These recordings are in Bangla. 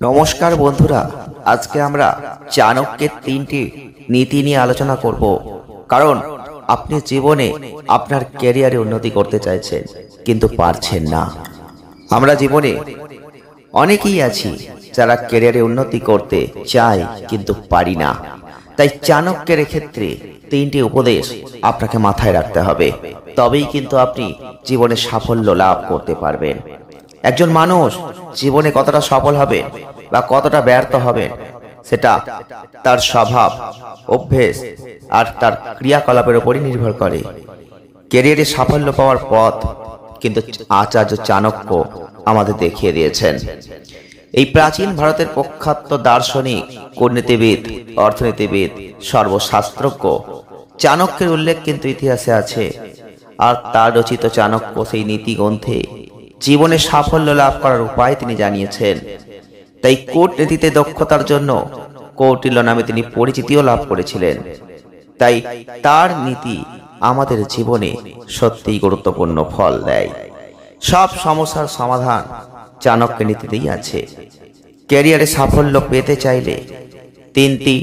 নমস্কার বন্ধুরা, আজকে আমরা চাণক্যের তিনটি নীতি নিয়ে আলোচনা করব। কারণ আপনি জীবনে আপনার ক্যারিয়ারে উন্নতি করতে চাইছেন কিন্তু পারছেন না। আমরা জীবনে অনেকেই আছি যারা ক্যারিয়ারে উন্নতি করতে চায় কিন্তু পারি না। তাই চাণক্যের ক্ষেত্রে তিনটি উপদেশ আপনাকে মাথায় রাখতে হবে, তবেই কিন্তু আপনি জীবনে সাফল্য লাভ করতে পারবেন। একজন মানুষ জীবনে কতটা সফল হবে বা কতটা ব্যর্থ হবে সেটা তার স্বভাব, অভ্যেস আর তার ক্রিয়াকলাপের উপরই নির্ভর করে। ক্যারিয়ারে সাফল্য পাওয়ার পথ কিন্তু আচার্য চাণক্য আমাদের দেখিয়ে দিয়েছেন। এই প্রাচীন ভারতের প্রখ্যাত দার্শনিক, কূটনীতিবিদ, অর্থনীতিবিদ, সর্বশাস্ত্রজ্ঞ চাণক্যের উল্লেখ কিন্তু ইতিহাসে আছে। আর তার রচিত চাণক্য সেই নীতি গ্রন্থে জীবনে সাফল্য লাভ করার উপায় তিনি জানিয়েছেন। তাই কূটনীতিতে দক্ষতার জন্য কৌটিল্য নামে তিনি পরিচিতিও লাভ করেছিলেন। তাই তার নীতি আমাদের জীবনে সত্যিই গুরুত্বপূর্ণ ফল দেয়। সব সমস্যার সমাধান চাণক্যের নীতিতেই আছে। ক্যারিয়ারে সাফল্য পেতে চাইলে তিনটি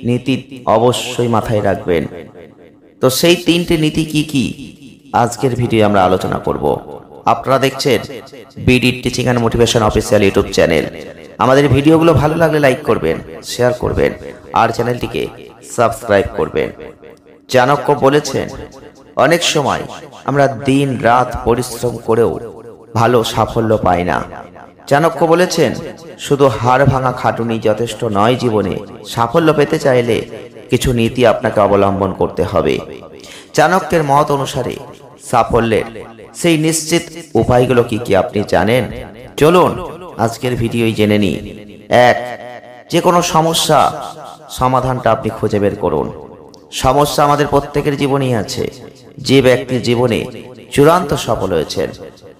নীতি অবশ্যই মাথায় রাখবেন। তো সেই তিনটি নীতি কি কি আজকের ভিডিও আমরা আলোচনা করব। আপনারা দেখছেন BD teaching and motivation official YouTube channel. আমাদের ভিডিওগুলো ভালো লাগলে লাইক করবেন, শেয়ার করবেন আর চ্যানেলটিকে সাবস্ক্রাইব করবেন। চাণক্য বলেছেন, অনেক সময় আমরা দিন রাত পরিশ্রম করেও ভালো সাফল্য পাই না। চাণক্য বলেছেন, শুধু হাড় ভাঙা খাটুনি যথেষ্ট নয়। জীবনে সাফল্য পেতে চাইলে কিছু নীতি আপনাকে অবলম্বন করতে হবে। চাণক্যের মত অনুসারে সাফল্যের সেই নিশ্চিত উপায়গুলো কি কি আপনি জানেন? চলুন আজকের ভিডিওই জেনে নিই। 1. যে কোনো সমস্যা সমাধানটা আপনি খুঁজে বের করুন। সমস্যা আমাদের প্রত্যেকের জীবনেই আছে। যে ব্যক্তির জীবনে চূড়ান্ত সফল হয়েছেন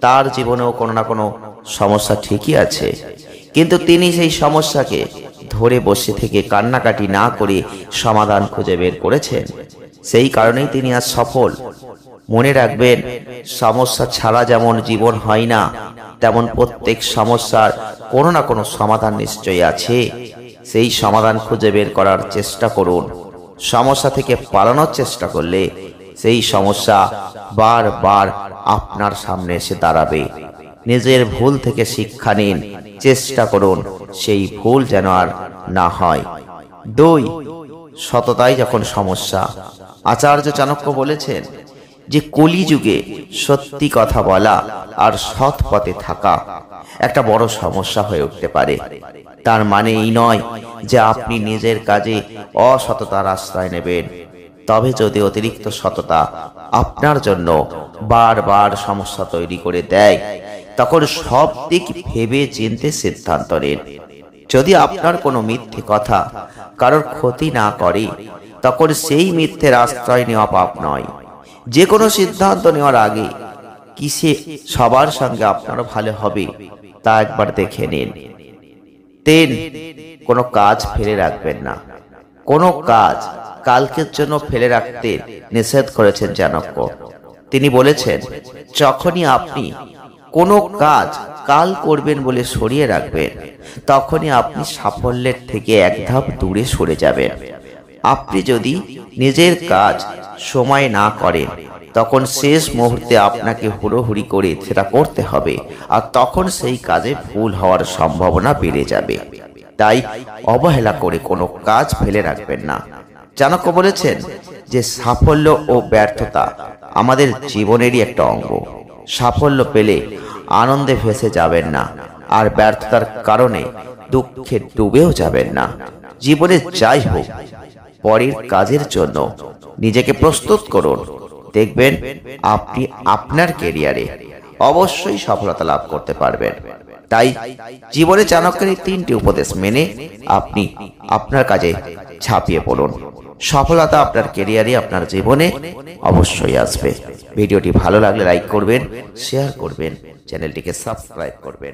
তার জীবনেও কোনো না কোনো সমস্যা ঠিকই আছে, কিন্তু তিনি সেই সমস্যাকে ধরে বসে থেকে কান্নাকাটি না করে সমাধান খুঁজে বের করেছেন। সেই কারণেই তিনি আজ সফল। মনে রাখবেন, সমস্যা ছাড়া যেমন জীবন হয় না, তেমন প্রত্যেক সমস্যার কোনো না কোনো সমাধান নিশ্চয়ই আছে। সেই সমাধান খুঁজে বের করার চেষ্টা করুন। সমস্যা থেকে পালানোর চেষ্টা করলে সেই সমস্যা বারবার আপনার সামনে এসে দাঁড়াবে। নিজের ভুল থেকে শিক্ষা নিন, চেষ্টা করুন সেই ভুল যেন আর না হয়। 2. সততাই যখন সমস্যা। আচার্য চাণক্য বলেছেন যে কলিযুগে সত্যি কথা বলা আর সৎ পথে থাকা একটা বড় সমস্যা হয়ে উঠতে পারে। তার মানে এই নয় যে আপনি নিজের কাজে অসততার আশ্রয় নেবেন। তবে যদি অতিরিক্ত সততা আপনার জন্য বারবার সমস্যা তৈরি করে দেয়, তখন সব দিক ভেবে চিন্তে সিদ্ধান্ত নিন। যদি আপনার কোনো মিথ্যে কথা কারোর ক্ষতি না করে, তখন সেই মিথ্যের আশ্রয় নেওয়া পাপ নয়। যে কোনো সিদ্ধান্ত নেওয়ার আগে কিসে সবার সঙ্গে আপনার ভালো হবে তা একবার দেখে নিন। 3. কোনো কাজ ফেলে রাখবেন না। কোনো কাজ কালকের জন্য ফেলে রাখতে নিষেধ করেছেন চাণক্য। তিনি বলেছেন, যখনই আপনি কোনো কাজ কাল করবেন বলে সরিয়ে রাখবেন, তখনই আপনি সাফল্যের থেকে এক ধাপ দূরে সরে যাবেন। আপনি যদি নিজের কাজ সময় না করেন, তখন শেষ মুহূর্তে আপনাকে হুড়োহুড়ি করে সেটা করতে হবে, আর তখন সেই কাজে ভুল হওয়ার সম্ভাবনা বেড়ে যাবে। তাই অবহেলা করে কোনো কাজ ফেলে রাখবেন না। চাণক্য বলেছেন যে সাফল্য ও ব্যর্থতা আমাদের জীবনেরই একটা অঙ্গ। সাফল্য পেলে আনন্দে ভেসে যাবেন না, আর ব্যর্থতার কারণে দুঃখে ডুবেও যাবেন না। জীবনে যাই হোক, পরের কাজের জন্য নিজেকে প্রস্তুত করুন। দেখবেন আপনি আপনার ক্যারিয়ারে অবশ্যই সফলতা লাভ করতে পারবেন। তাই জীবনে চাণক্যের এই 3টি উপদেশ মেনে আপনি আপনার কাজে ঝাঁপিয়ে পড়ুন। সফলতা আপনার ক্যারিয়ারে, আপনার জীবনে অবশ্যই আসবে। ভিডিওটি ভালো লাগলে লাইক করবেন, শেয়ার করবেন, চ্যানেলটিকে সাবস্ক্রাইব করবেন।